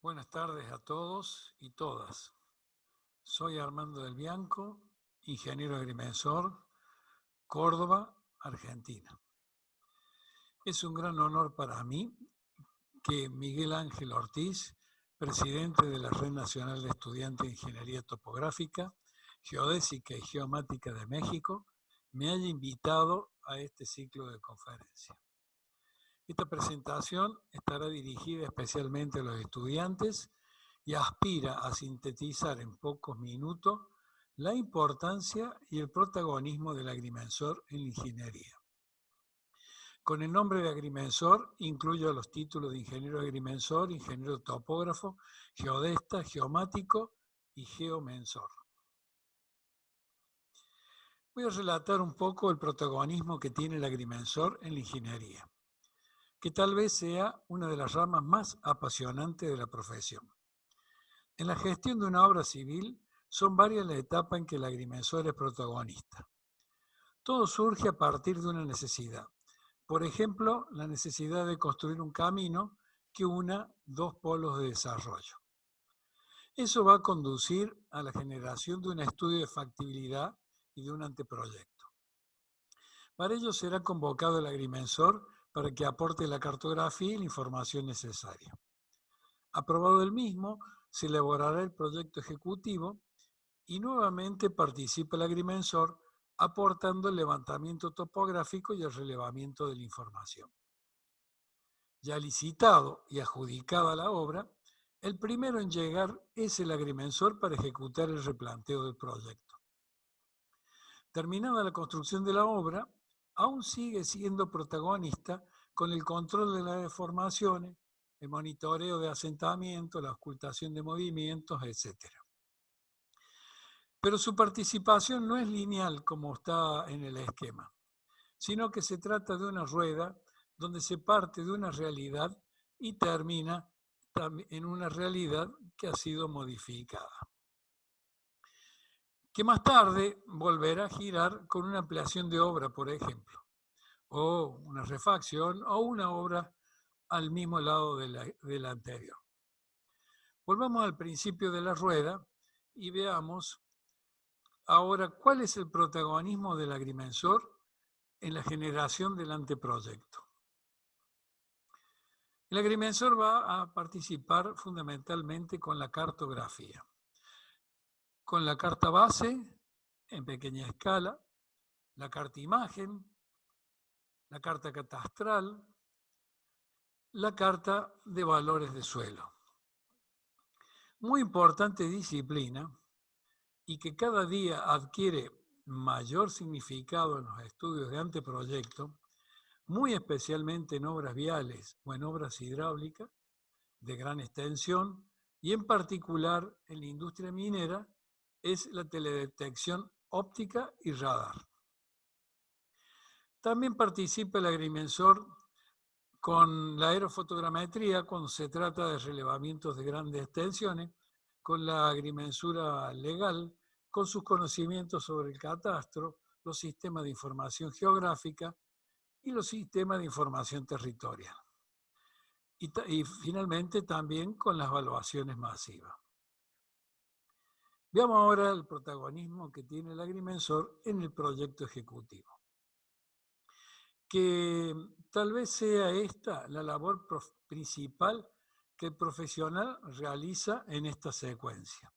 Buenas tardes a todos y todas. Soy Armando del Bianco, ingeniero agrimensor, Córdoba, Argentina. Es un gran honor para mí que Miguel Ángel Ortiz, presidente de la Red Nacional de Estudiantes de Ingeniería Topográfica, Geodésica y Geomática de México, me haya invitado a este ciclo de conferencia. Esta presentación estará dirigida especialmente a los estudiantes y aspira a sintetizar en pocos minutos la importancia y el protagonismo del agrimensor en la ingeniería. Con el nombre de agrimensor incluyo los títulos de ingeniero agrimensor, ingeniero topógrafo, geodesta, geomático y geomensor. Voy a relatar un poco el protagonismo que tiene el agrimensor en la ingeniería, que tal vez sea una de las ramas más apasionantes de la profesión. En la gestión de una obra civil son varias las etapas en que el agrimensor es protagonista. Todo surge a partir de una necesidad. Por ejemplo, la necesidad de construir un camino que una dos polos de desarrollo. Eso va a conducir a la generación de un estudio de factibilidad y de un anteproyecto. Para ello será convocado el agrimensor para que aporte la cartografía y la información necesaria. Aprobado el mismo, se elaborará el proyecto ejecutivo y nuevamente participa el agrimensor aportando el levantamiento topográfico y el relevamiento de la información. Ya licitado y adjudicada la obra, el primero en llegar es el agrimensor para ejecutar el replanteo del proyecto. Terminada la construcción de la obra, aún sigue siendo protagonista con el control de las deformaciones, el monitoreo de asentamiento, la ocultación de movimientos, etc. Pero su participación no es lineal como está en el esquema, sino que se trata de una rueda donde se parte de una realidad y termina en una realidad que ha sido modificada, que más tarde volverá a girar con una ampliación de obra, por ejemplo, o una refacción o una obra al mismo lado de la anterior. Volvamos al principio de la rueda y veamos ahora cuál es el protagonismo del agrimensor en la generación del anteproyecto. El agrimensor va a participar fundamentalmente con la cartografía, con la carta base en pequeña escala, la carta imagen, la carta catastral, la carta de valores de suelo. Muy importante disciplina y que cada día adquiere mayor significado en los estudios de anteproyecto, muy especialmente en obras viales o en obras hidráulicas de gran extensión y en particular en la industria minera, es la teledetección óptica y radar. También participa el agrimensor con la aerofotogrametría cuando se trata de relevamientos de grandes extensiones, con la agrimensura legal, con sus conocimientos sobre el catastro, los sistemas de información geográfica y los sistemas de información territorial. Y finalmente también con las evaluaciones masivas. Veamos ahora el protagonismo que tiene el agrimensor en el proyecto ejecutivo. Que tal vez sea esta la labor principal que el profesional realiza en esta secuencia.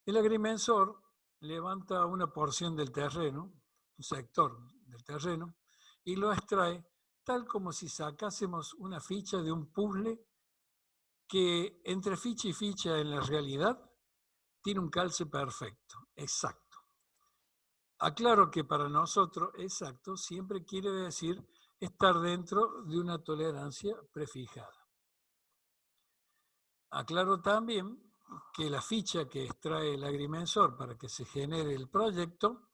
El agrimensor levanta una porción del terreno, un sector del terreno, y lo extrae tal como si sacásemos una ficha de un puzzle que entre ficha y ficha en la realidad tiene un calce perfecto, exacto. Aclaro que para nosotros exacto siempre quiere decir estar dentro de una tolerancia prefijada. Aclaro también que la ficha que extrae el agrimensor para que se genere el proyecto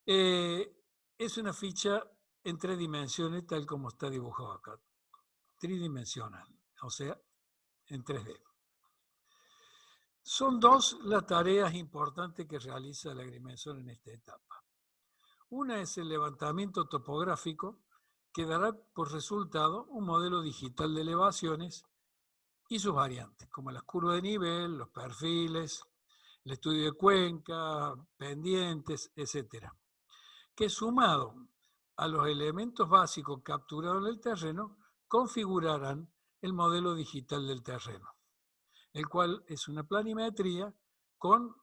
es una ficha en 3 dimensiones tal como está dibujado acá, tridimensional, o sea, en 3D. Son 2 las tareas importantes que realiza el agrimensor en esta etapa. Una es el levantamiento topográfico, que dará por resultado un modelo digital de elevaciones y sus variantes, como las curvas de nivel, los perfiles, el estudio de cuenca, pendientes, etc., que sumado a los elementos básicos capturados en el terreno, configurarán el modelo digital del terreno, el cual es una planimetría con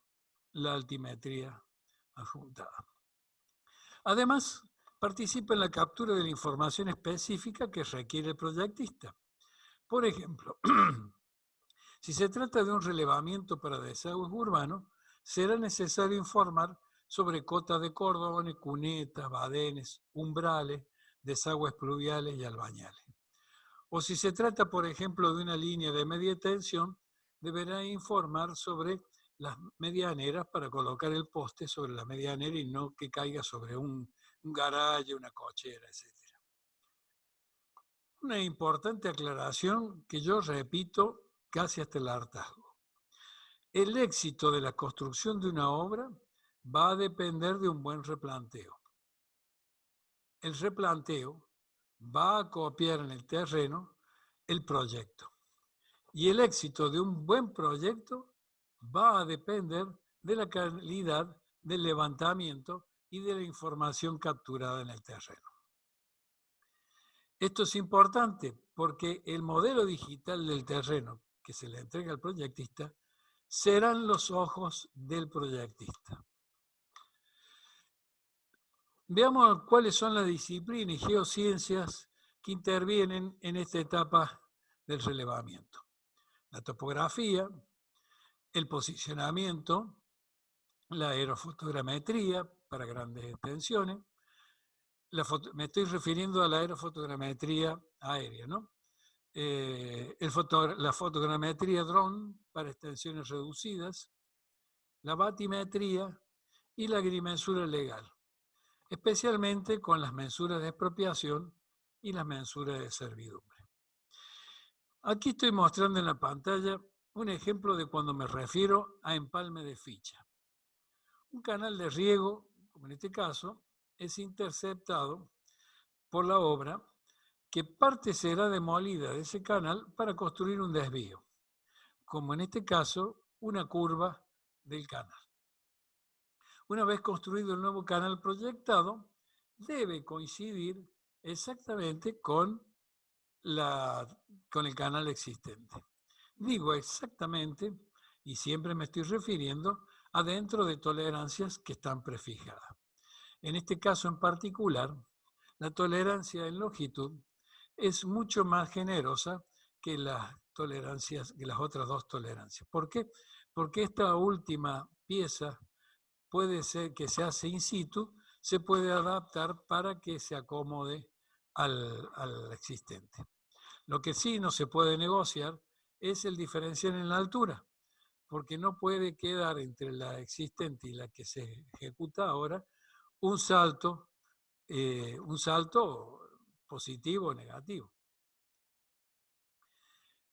la altimetría adjuntada. Además, participa en la captura de la información específica que requiere el proyectista. Por ejemplo, si se trata de un relevamiento para desagües urbanos, será necesario informar sobre cotas de cordones, cunetas, badenes, umbrales, desagües pluviales y albañales. O si se trata, por ejemplo, de una línea de media tensión, deberá informar sobre las medianeras para colocar el poste sobre la medianera y no que caiga sobre un garaje, una cochera, etc. Una importante aclaración que yo repito casi hasta el hartazgo. El éxito de la construcción de una obra va a depender de un buen replanteo. El replanteo va a copiar en el terreno el proyecto. Y el éxito de un buen proyecto va a depender de la calidad del levantamiento y de la información capturada en el terreno. Esto es importante porque el modelo digital del terreno que se le entrega al proyectista serán los ojos del proyectista. Veamos cuáles son las disciplinas y geociencias que intervienen en esta etapa del relevamiento. La topografía, el posicionamiento, la aerofotogrametría para grandes extensiones. Me estoy refiriendo a la aerofotogrametría aérea, ¿no? La fotogrametría dron para extensiones reducidas, la batimetría y la agrimensura legal, especialmente con las mensuras de expropiación y las mensuras de servidumbre. Aquí estoy mostrando en la pantalla un ejemplo de cuando me refiero a empalme de ficha. Un canal de riego, como en este caso, es interceptado por la obra, que parte será demolida de ese canal para construir un desvío, como en este caso una curva del canal. Una vez construido el nuevo canal proyectado, debe coincidir exactamente con el canal existente. Digo exactamente, y siempre me estoy refiriendo a dentro de tolerancias que están prefijadas. En este caso en particular, la tolerancia en longitud es mucho más generosa que las otras dos tolerancias. ¿Por qué? Porque esta última pieza puede ser que se hace in situ, se puede adaptar para que se acomode al existente. Lo que sí no se puede negociar es el diferencial en la altura, porque no puede quedar entre la existente y la que se ejecuta ahora un salto positivo o negativo.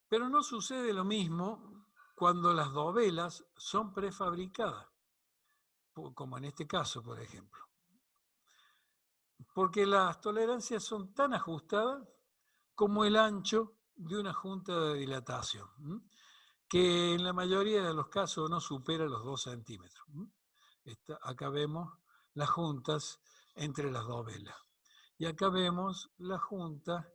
Pero no sucede lo mismo cuando las dovelas son prefabricadas, como en este caso, por ejemplo. Porque las tolerancias son tan ajustadas como el ancho de una junta de dilatación, que en la mayoría de los casos no supera los 2 centímetros. Acá vemos las juntas entre las dovelas. Y acá vemos la junta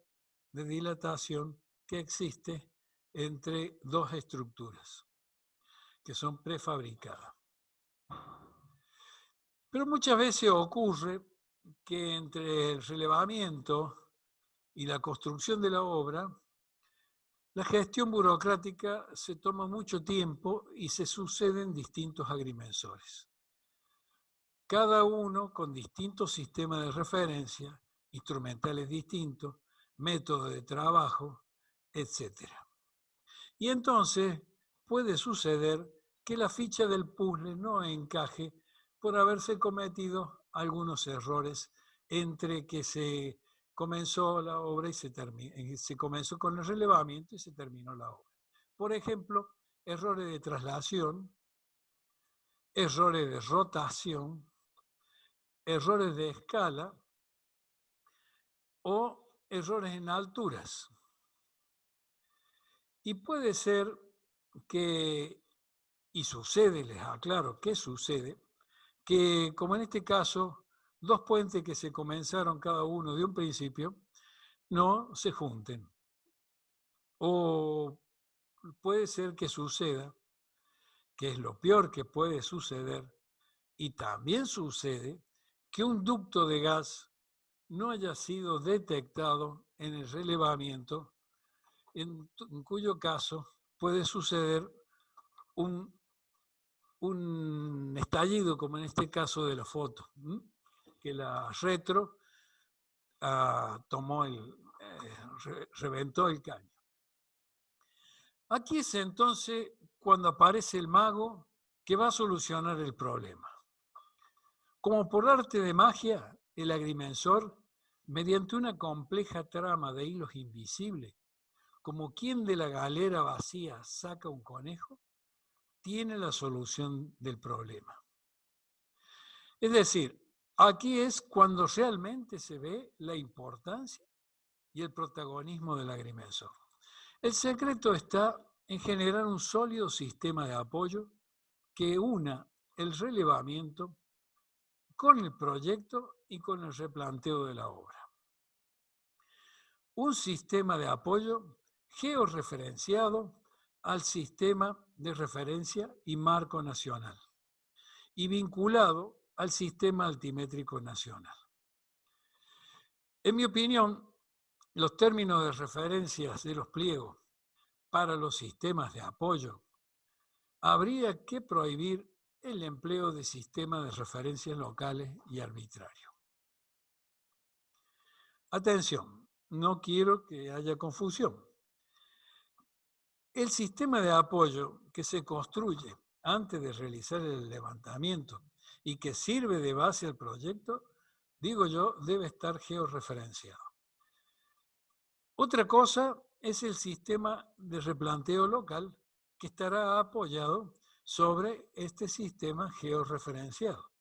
de dilatación que existe entre dos estructuras que son prefabricadas. Pero muchas veces ocurre que entre el relevamiento y la construcción de la obra, la gestión burocrática se toma mucho tiempo y se suceden distintos agrimensores. Cada uno con distintos sistemas de referencia, instrumentales distintos, métodos de trabajo, etc. Y entonces puede suceder que la ficha del puzzle no encaje por haberse cometido algunos errores entre que se comenzó la obra y se comenzó con el relevamiento y se terminó la obra. Por ejemplo, errores de traslación, errores de rotación, errores de escala o errores en alturas. Y puede ser que, y sucede, les aclaro que sucede, que como en este caso, dos puentes que se comenzaron cada uno de un principio, no se junten. O puede ser que suceda, que es lo peor que puede suceder, y también sucede que un ducto de gas no haya sido detectado en el relevamiento, en cuyo caso puede suceder un estallido, como en este caso de la foto, que la retro reventó el caño. Aquí es entonces cuando aparece el mago que va a solucionar el problema. Como por arte de magia, el agrimensor, mediante una compleja trama de hilos invisibles, como quien de la galera vacía saca un conejo, tiene la solución del problema. Es decir, aquí es cuando realmente se ve la importancia y el protagonismo del agrimensor. El secreto está en generar un sólido sistema de apoyo que una el relevamiento con el proyecto y con el replanteo de la obra. Un sistema de apoyo georreferenciado al sistema de referencia y marco nacional y vinculado al sistema altimétrico nacional. En mi opinión, los términos de referencias de los pliegos para los sistemas de apoyo habría que prohibir el empleo de sistemas de referencias locales y arbitrarios. Atención, no quiero que haya confusión. El sistema de apoyo que se construye antes de realizar el levantamiento y que sirve de base al proyecto, digo yo, debe estar georreferenciado. Otra cosa es el sistema de replanteo local que estará apoyado sobre este sistema georreferenciado.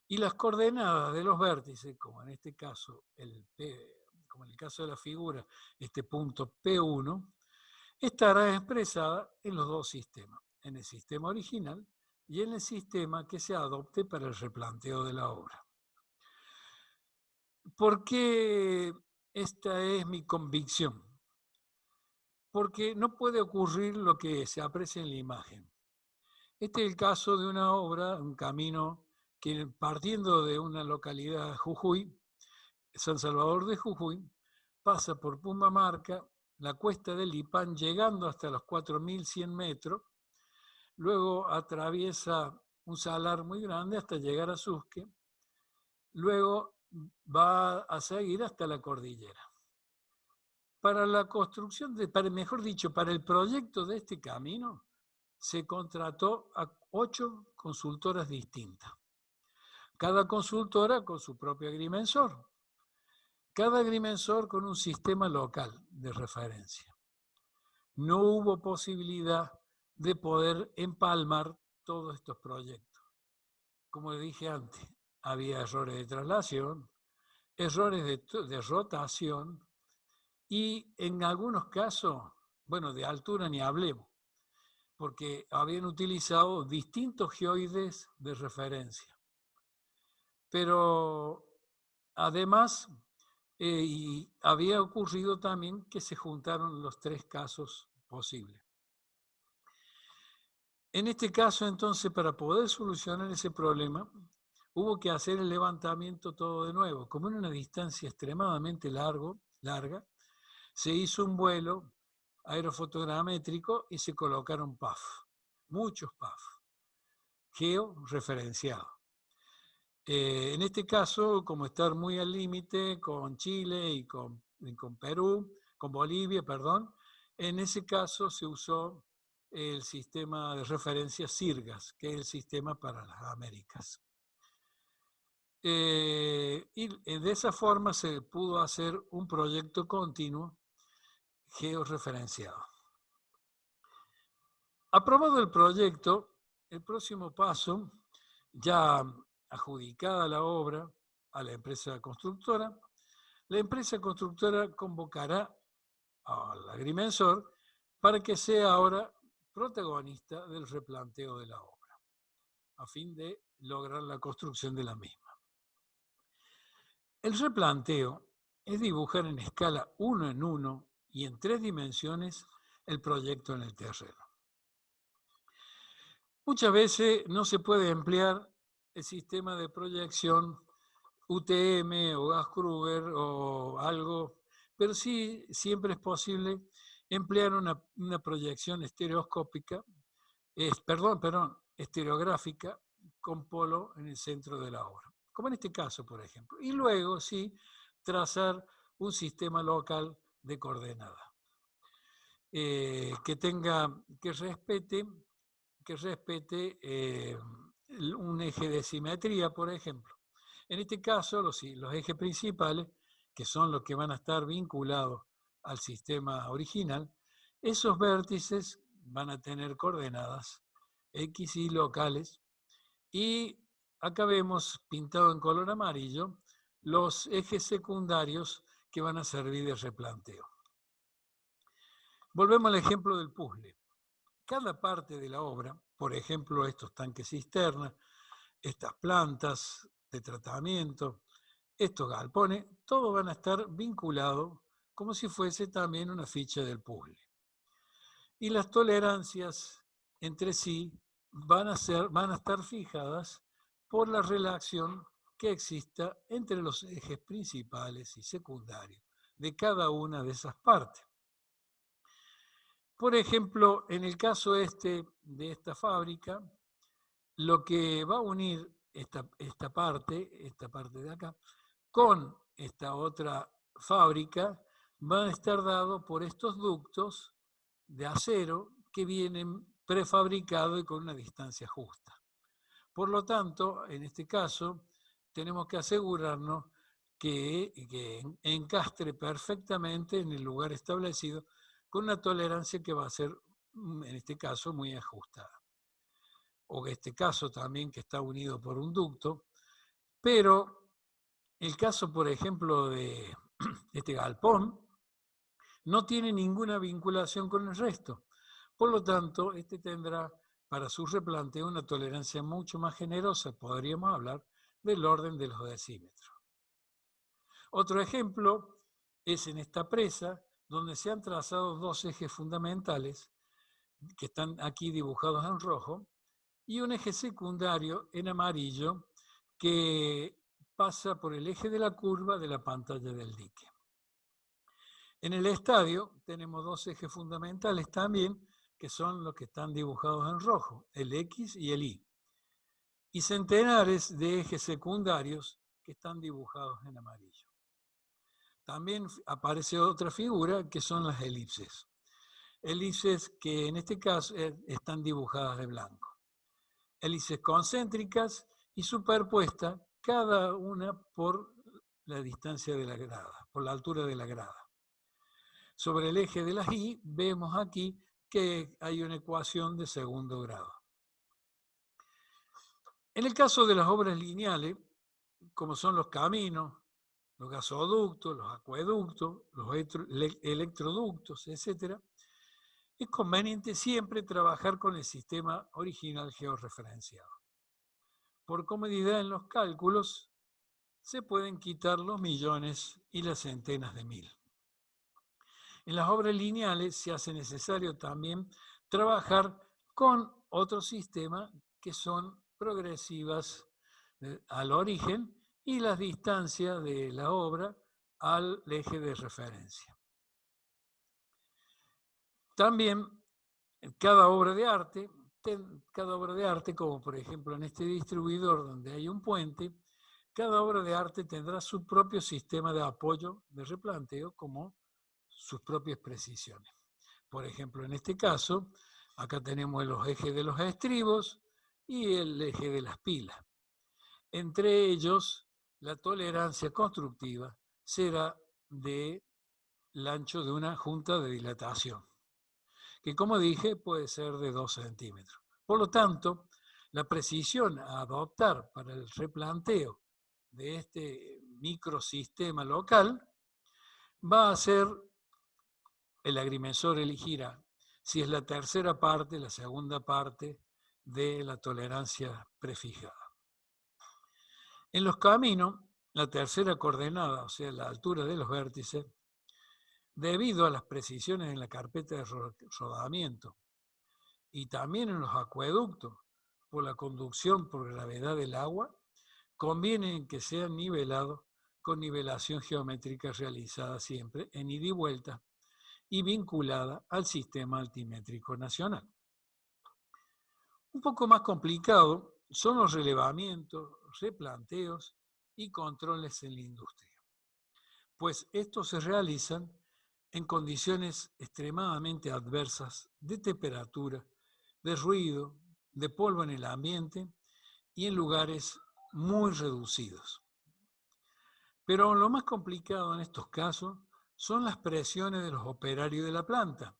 Y las coordenadas de los vértices, como en este caso, como en el caso de la figura, este punto P1, estará expresada en los dos sistemas, en el sistema original y en el sistema que se adopte para el replanteo de la obra. ¿Por qué esta es mi convicción? Porque no puede ocurrir lo que se aprecia en la imagen. Este es el caso de una obra, un camino que partiendo de una localidad Jujuy, San Salvador de Jujuy, pasa por Pumamarca, la cuesta del Lipán, llegando hasta los 4.100 metros, luego atraviesa un salar muy grande hasta llegar a Susque, luego va a seguir hasta la cordillera. Para la construcción, mejor dicho, para el proyecto de este camino, se contrató a 8 consultoras distintas. Cada consultora con su propio agrimensor. Cada agrimensor con un sistema local de referencia. No hubo posibilidad de poder empalmar todos estos proyectos. Como dije antes, había errores de traslación, errores de rotación y en algunos casos, bueno, de altura ni hablemos, porque habían utilizado distintos geoides de referencia. Pero además, y había ocurrido también que se juntaron los tres casos posibles. En este caso, entonces, para poder solucionar ese problema, hubo que hacer el levantamiento todo de nuevo. Como en una distancia extremadamente larga, se hizo un vuelo aerofotogramétrico y se colocaron PAF, muchos PAF, georreferenciados. En este caso, como estar muy al límite con Chile y con Perú, con Bolivia, perdón, en ese caso se usó el sistema de referencia SIRGAS, que es el sistema para las Américas. Y de esa forma se pudo hacer un proyecto continuo georreferenciado. Aprobado el proyecto, el próximo paso, ya adjudicada la obra a la empresa constructora, la empresa constructora convocará al agrimensor para que sea ahora protagonista del replanteo de la obra, a fin de lograr la construcción de la misma. El replanteo es dibujar en escala 1 en 1 y en 3 dimensiones el proyecto en el terreno. Muchas veces no se puede emplear el sistema de proyección UTM o Gas-Kruger o algo, pero sí siempre es posible emplear una proyección estereoscópica, estereográfica con polo en el centro de la obra, como en este caso, por ejemplo. Y luego, sí, trazar un sistema local de coordenadas que respete un eje de simetría, por ejemplo. En este caso, los ejes principales, que son los que van a estar vinculados al sistema original, esos vértices van a tener coordenadas X y locales. Y acá vemos pintado en color amarillo los ejes secundarios que van a servir de replanteo. Volvemos al ejemplo del puzzle. Cada parte de la obra, por ejemplo, estos tanques cisterna, estas plantas de tratamiento, estos galpones, todos van a estar vinculados como si fuese también una ficha del puzzle. Y las tolerancias entre sí van a estar fijadas por la relación que exista entre los ejes principales y secundarios de cada una de esas partes. Por ejemplo, en el caso de esta fábrica, lo que va a unir esta parte de acá, con esta otra fábrica, van a estar dados por estos ductos de acero que vienen prefabricados y con una distancia justa. Por lo tanto, en este caso, tenemos que asegurarnos que encastre perfectamente en el lugar establecido con una tolerancia que va a ser, en este caso, muy ajustada. O en este caso también que está unido por un ducto, pero el caso, por ejemplo, de este galpón, no tiene ninguna vinculación con el resto. Por lo tanto, este tendrá para su replanteo una tolerancia mucho más generosa, podríamos hablar del orden de los decímetros. Otro ejemplo es en esta presa, donde se han trazado dos ejes fundamentales, que están aquí dibujados en rojo, y un eje secundario en amarillo que pasa por el eje de la curva de la pantalla del dique. En el estadio tenemos dos ejes fundamentales también, que son los que están dibujados en rojo, el X y el Y, y centenares de ejes secundarios que están dibujados en amarillo. También aparece otra figura que son las elipses. Elipses que en este caso están dibujadas de blanco. Elipses concéntricas y superpuestas, cada una por la distancia de la grada, por la altura de la grada. Sobre el eje de las Y vemos aquí que hay una ecuación de segundo grado. En el caso de las obras lineales, como son los caminos, los gasoductos, los acueductos, los electroductos, etc., es conveniente siempre trabajar con el sistema original georreferenciado. Por comodidad en los cálculos, se pueden quitar los millones y las centenas de mil. En las obras lineales se hace necesario también trabajar con otro sistema que son progresivas al origen y las distancias de la obra al eje de referencia. También cada obra de arte, como por ejemplo en este distribuidor donde hay un puente, cada obra de arte tendrá su propio sistema de apoyo de replanteo como sus propias precisiones. Por ejemplo, en este caso, acá tenemos los ejes de los estribos y el eje de las pilas. Entre ellos, la tolerancia constructiva será del ancho de una junta de dilatación, que como dije puede ser de 2 centímetros. Por lo tanto, la precisión a adoptar para el replanteo de este microsistema local va a ser el agrimensor elegirá si es la tercera parte, la segunda parte de la tolerancia prefijada. En los caminos, la tercera coordenada, o sea, la altura de los vértices, debido a las precisiones en la carpeta de rodamiento y también en los acueductos, por la conducción por gravedad del agua, conviene que sean nivelados con nivelación geométrica realizada siempre en ida y vuelta y vinculada al sistema altimétrico nacional. Un poco más complicado son los relevamientos, replanteos y controles en la industria, pues estos se realizan en condiciones extremadamente adversas de temperatura, de ruido, de polvo en el ambiente y en lugares muy reducidos. Pero lo más complicado en estos casos son las presiones de los operarios de la planta,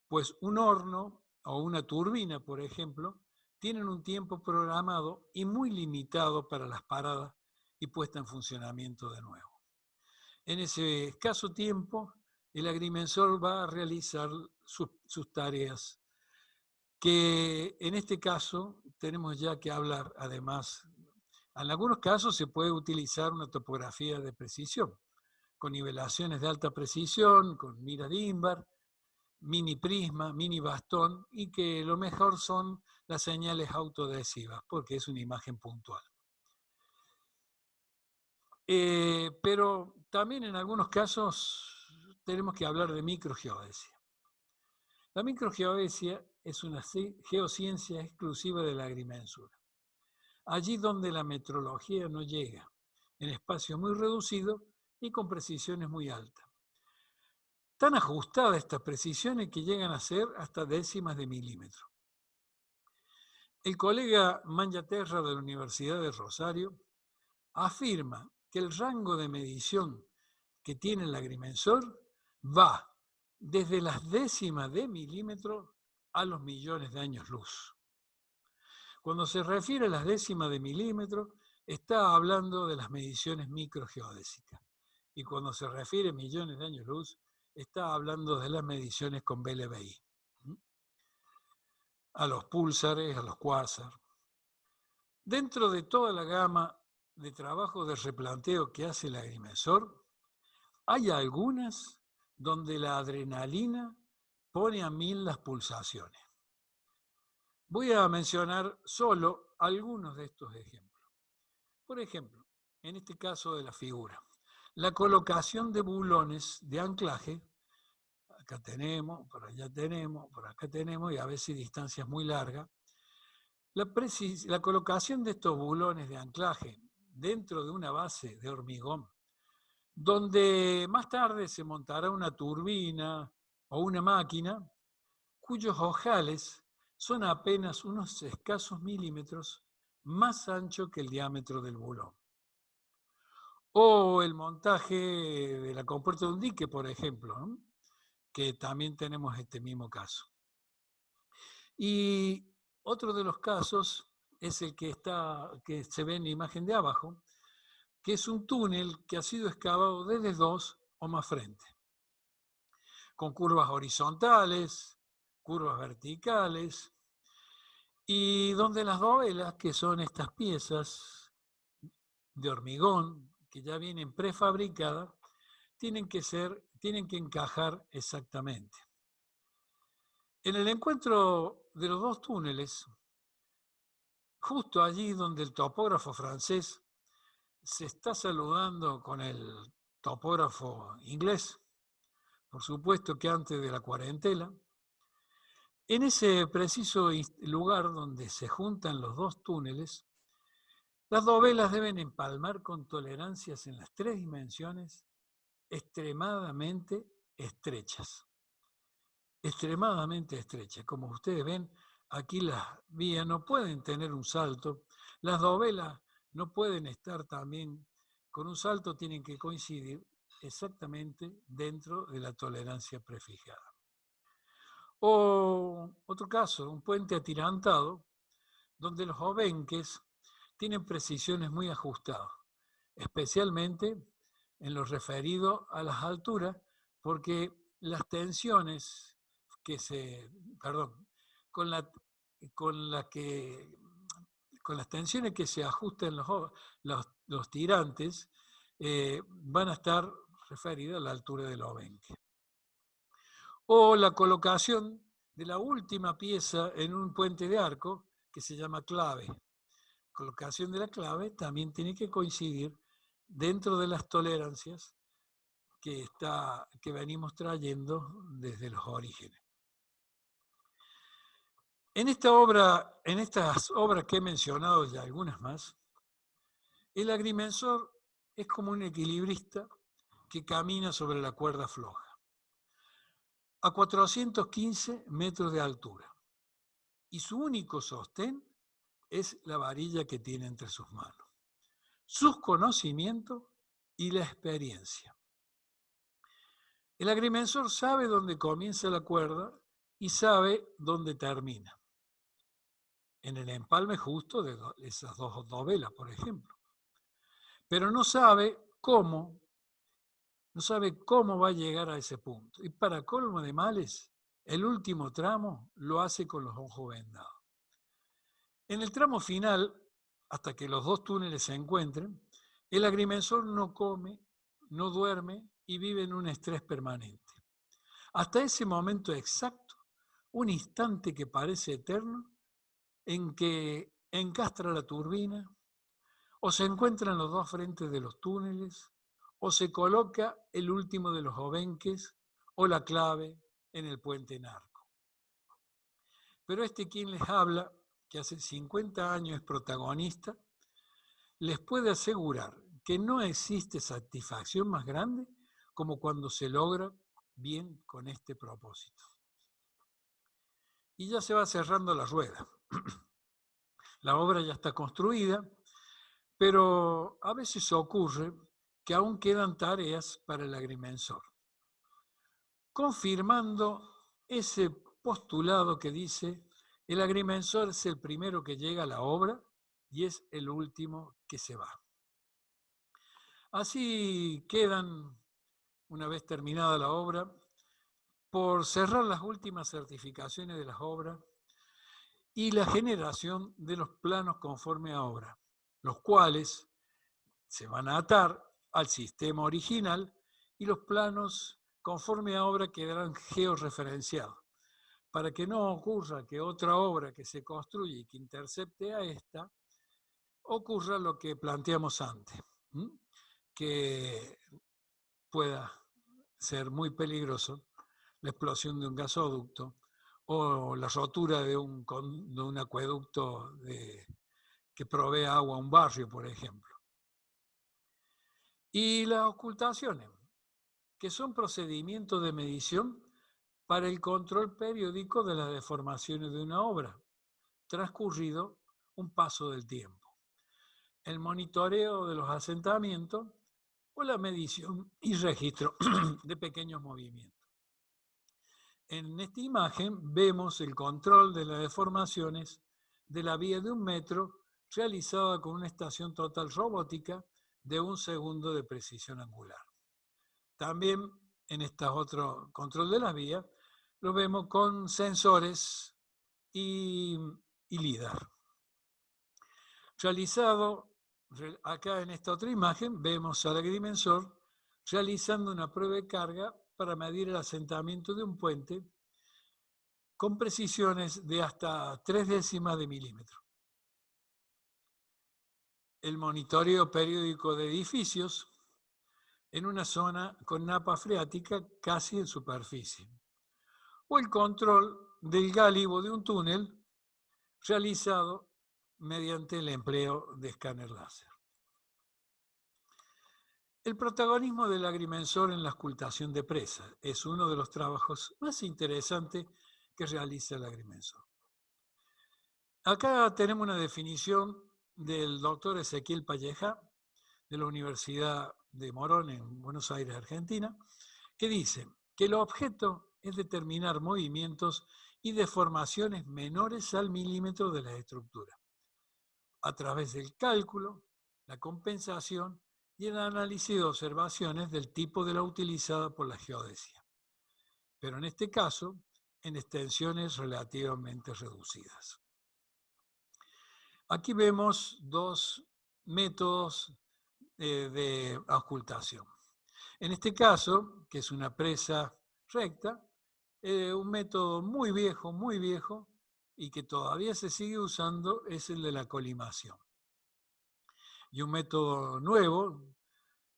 pues un horno o una turbina, por ejemplo, tienen un tiempo programado y muy limitado para las paradas y puesta en funcionamiento de nuevo. En ese escaso tiempo, el agrimensor va a realizar sus tareas, que en este caso tenemos ya que hablar, además, en algunos casos se puede utilizar una topografía de precisión, con nivelaciones de alta precisión, con mira de Invar, mini prisma, mini bastón, y que lo mejor son las señales autoadhesivas, porque es una imagen puntual. Pero también en algunos casos tenemos que hablar de microgeodesia. La microgeodesia es una geociencia exclusiva de la agrimensura. Allí donde la metrología no llega, en espacios muy reducidos y con precisiones muy altas. Tan ajustadas estas precisiones que llegan a ser hasta décimas de milímetro. El colega Manyaterra de la Universidad de Rosario afirma que el rango de medición que tiene el agrimensor va desde las décimas de milímetro a los millones de años luz. Cuando se refiere a las décimas de milímetro, está hablando de las mediciones microgeodésicas. Y cuando se refiere a millones de años luz, está hablando de las mediciones con BLBI. A los púlsares, a los cuásar. Dentro de toda la gama de trabajo de replanteo que hace el agrimensor, hay algunas donde la adrenalina pone a 1000 las pulsaciones. Voy a mencionar solo algunos de estos ejemplos. Por ejemplo, en este caso de la figura, la colocación de bulones de anclaje, acá tenemos, por allá tenemos, por acá tenemos, y a veces distancias muy largas. La colocación de estos bulones de anclaje dentro de una base de hormigón, donde más tarde se montará una turbina o una máquina, cuyos ojales son apenas unos escasos milímetros más ancho que el diámetro del bulón. O el montaje de la compuerta de un dique, por ejemplo, ¿no? Que también tenemos este mismo caso. Y otro de los casos es el que se ve en la imagen de abajo, que es un túnel que ha sido excavado desde 2 o más frentes, con curvas horizontales, curvas verticales, y donde las dovelas, que son estas piezas de hormigón que ya vienen prefabricadas, tienen que encajar exactamente. En el encuentro de los dos túneles, justo allí donde el topógrafo francés se está saludando con el topógrafo inglés, por supuesto que antes de la cuarentena, en ese preciso lugar donde se juntan los dos túneles, las dovelas deben empalmar con tolerancias en las 3 dimensiones extremadamente estrechas. Extremadamente estrechas. Como ustedes ven, aquí las vías no pueden tener un salto. Las dovelas no pueden estar también con un salto, tienen que coincidir exactamente dentro de la tolerancia prefijada. O otro caso, un puente atirantado, donde los obenques tienen precisiones muy ajustadas, especialmente en lo referido a las alturas, porque las tensiones que se, perdón, con la, con la que, con las tensiones que se ajusten los tirantes, van a estar referidas a la altura del obenque. O la colocación de la última pieza en un puente de arco que se llama clave. Colocación de la clave también tiene que coincidir dentro de las tolerancias que venimos trayendo desde los orígenes. En estas obras que he mencionado y algunas más, el agrimensor es como un equilibrista que camina sobre la cuerda floja, a 415 metros de altura, y su único sostén es la varilla que tiene entre sus manos, sus conocimientos y la experiencia. El agrimensor sabe dónde comienza la cuerda y sabe dónde termina, en el empalme justo de esas dos velas, por ejemplo. Pero no sabe cómo va a llegar a ese punto. Y para colmo de males, el último tramo lo hace con los ojos vendados. En el tramo final, hasta que los dos túneles se encuentren, el agrimensor no come, no duerme y vive en un estrés permanente. Hasta ese momento exacto, un instante que parece eterno, en que encastra la turbina, o se encuentran los dos frentes de los túneles, o se coloca el último de los obenques, o la clave en el puente en arco. Pero quien les habla, que hace 50 años es protagonista, les puede asegurar que no existe satisfacción más grande como cuando se logra bien con este propósito. Y ya se va cerrando la rueda. La obra ya está construida, pero a veces ocurre que aún quedan tareas para el agrimensor, confirmando ese postulado que dice: el agrimensor es el primero que llega a la obra y es el último que se va. Así quedan, una vez terminada la obra, por cerrar las últimas certificaciones de las obras y la generación de los planos conforme a obra, los cuales se van a atar al sistema original y los planos conforme a obra quedarán georreferenciados, para que no ocurra que otra obra que se construye y que intercepte a esta, ocurra lo que planteamos antes, que pueda ser muy peligroso la explosión de un gasoducto o la rotura de un acueducto que provee agua a un barrio, por ejemplo. Y las ocultaciones, que son procedimientos de medición para el control periódico de las deformaciones de una obra, transcurrido un paso del tiempo. El monitoreo de los asentamientos o la medición y registro de pequeños movimientos. En esta imagen vemos el control de las deformaciones de la vía de 1 metro realizada con una estación total robótica de 1 segundo de precisión angular. También en este otro control de la vía lo vemos con sensores y LIDAR. Realizado, acá en esta otra imagen, vemos al agrimensor realizando una prueba de carga para medir el asentamiento de un puente con precisiones de hasta 0,3 de milímetro. El monitoreo periódico de edificios en una zona con napa freática casi en superficie. O el control del gálibo de un túnel realizado mediante el empleo de escáner láser. El protagonismo del agrimensor en la ocultación de presas es uno de los trabajos más interesantes que realiza el agrimensor. Acá tenemos una definición del doctor Ezequiel Palleja, de la Universidad de Morón en Buenos Aires, Argentina, que dice que el objeto es determinar movimientos y deformaciones menores al milímetro de la estructura, a través del cálculo, la compensación y el análisis de observaciones del tipo de la utilizada por la geodesia. pero en este caso en extensiones relativamente reducidas. Aquí vemos dos métodos de auscultación. En este caso, que es una presa recta, un método muy viejo, y que todavía se sigue usando es el de la colimación. Y un método nuevo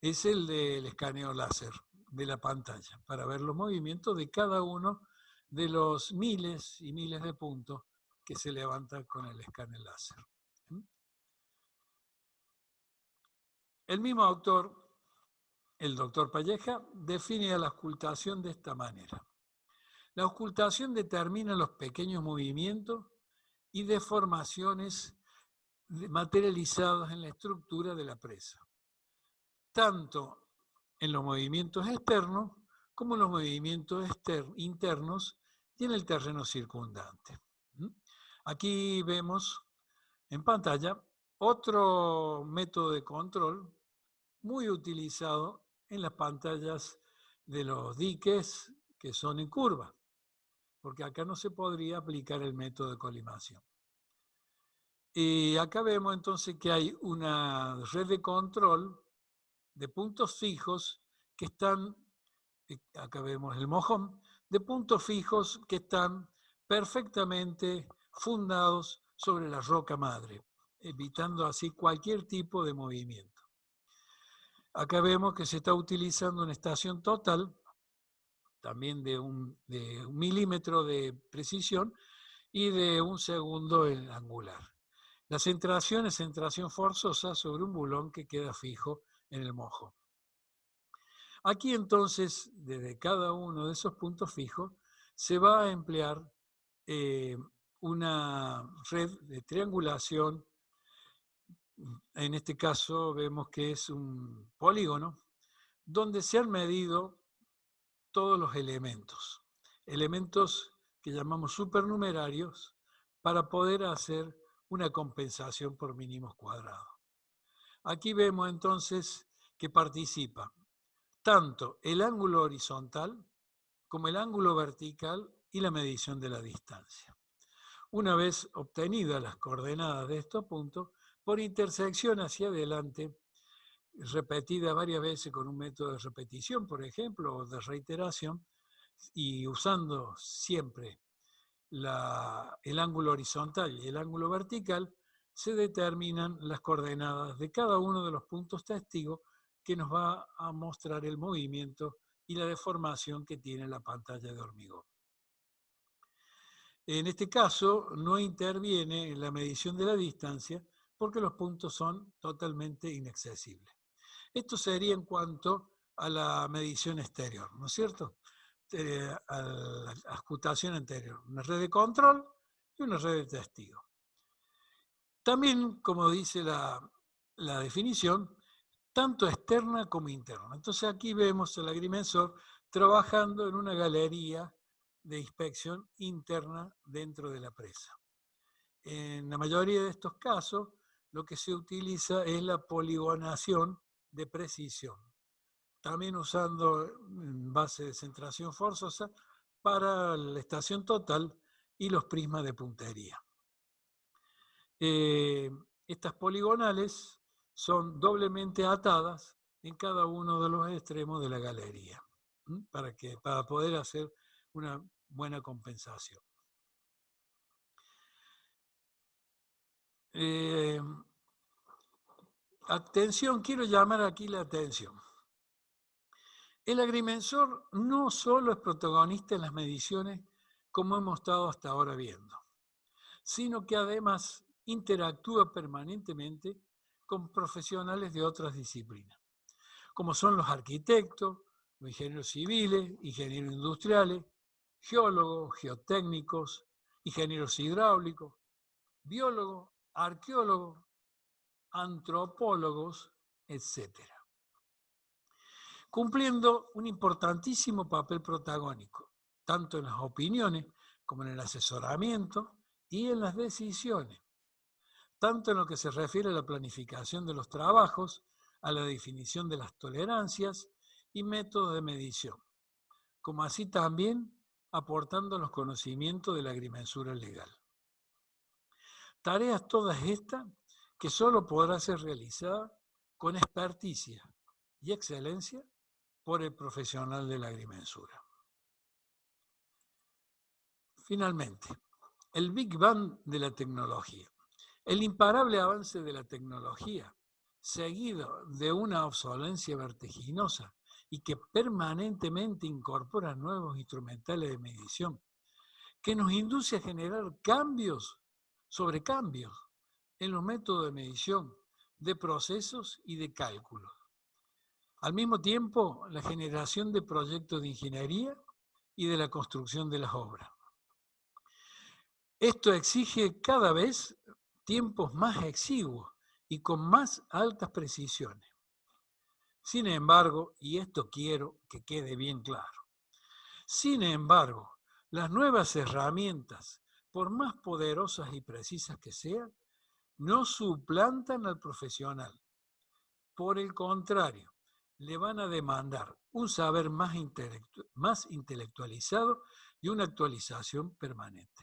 es el del escaneo láser de la pantalla, para ver los movimientos de cada uno de los miles y miles de puntos que se levantan con el escáner láser. El mismo autor, el doctor Palleja, define a la auscultación de esta manera. La auscultación determina los pequeños movimientos y deformaciones materializadas en la estructura de la presa, tanto en los movimientos externos como en los movimientos internos y en el terreno circundante. Aquí vemos en pantalla otro método de control muy utilizado en las pantallas de los diques que son en curva, porque acá no se podría aplicar el método de colimación. Y acá vemos entonces que hay una red de control de puntos fijos que están, acá vemos el mojón, de puntos fijos que están perfectamente fundados sobre la roca madre, evitando así cualquier tipo de movimiento. Acá vemos que se está utilizando una estación total, también de un milímetro de precisión y de 1 segundo en angular. La centración es centración forzosa sobre un bulón que queda fijo en el mojo. Aquí entonces, desde cada uno de esos puntos fijos, se va a emplear una red de triangulación. En este caso vemos que es un polígono donde se han medido todos los elementos que llamamos supernumerarios, para poder hacer una compensación por mínimos cuadrados. Aquí vemos entonces que participa tanto el ángulo horizontal como el ángulo vertical y la medición de la distancia. Una vez obtenidas las coordenadas de estos puntos, por intersección hacia adelante, repetida varias veces con un método de repetición, por ejemplo, o de reiteración, y usando siempre el ángulo horizontal y el ángulo vertical, se determinan las coordenadas de cada uno de los puntos testigos que nos va a mostrar el movimiento y la deformación que tiene la pantalla de hormigón. En este caso, no interviene en la medición de la distancia porque los puntos son totalmente inaccesibles. Esto sería en cuanto a la medición exterior, ¿no es cierto? A la auscultación anterior, una red de control y una red de testigos. También, como dice la definición, tanto externa como interna. Entonces aquí vemos el agrimensor trabajando en una galería de inspección interna dentro de la presa. En la mayoría de estos casos, lo que se utiliza es la poligonación de precisión, también usando base de centración forzosa para la estación total y los prismas de puntería. Estas poligonales son doblemente atadas en cada uno de los extremos de la galería, para poder hacer una buena compensación. Atención, quiero llamar aquí la atención. El agrimensor no solo es protagonista en las mediciones, como hemos estado hasta ahora viendo, sino que además interactúa permanentemente con profesionales de otras disciplinas, como son los arquitectos, los ingenieros civiles, ingenieros industriales, geólogos, geotécnicos, ingenieros hidráulicos, biólogos, arqueólogos, antropólogos, etc., cumpliendo un importantísimo papel protagónico, tanto en las opiniones como en el asesoramiento y en las decisiones, tanto en lo que se refiere a la planificación de los trabajos, a la definición de las tolerancias y métodos de medición, como así también aportando los conocimientos de la agrimensura legal. Tareas todas estas que solo podrá ser realizada con experticia y excelencia por el profesional de la agrimensura. Finalmente, el Big Bang de la tecnología. El imparable avance de la tecnología, seguido de una obsolencia vertiginosa y que permanentemente incorpora nuevos instrumentales de medición, que nos induce a generar cambios sobre cambios en los métodos de medición, de procesos y de cálculos. Al mismo tiempo, la generación de proyectos de ingeniería y de la construcción de las obras. Esto exige cada vez tiempos más exiguos y con más altas precisiones. Sin embargo, y esto quiero que quede bien claro, sin embargo, las nuevas herramientas, por más poderosas y precisas que sean, no suplantan al profesional. Por el contrario, le van a demandar un saber más intelectualizado y una actualización permanente.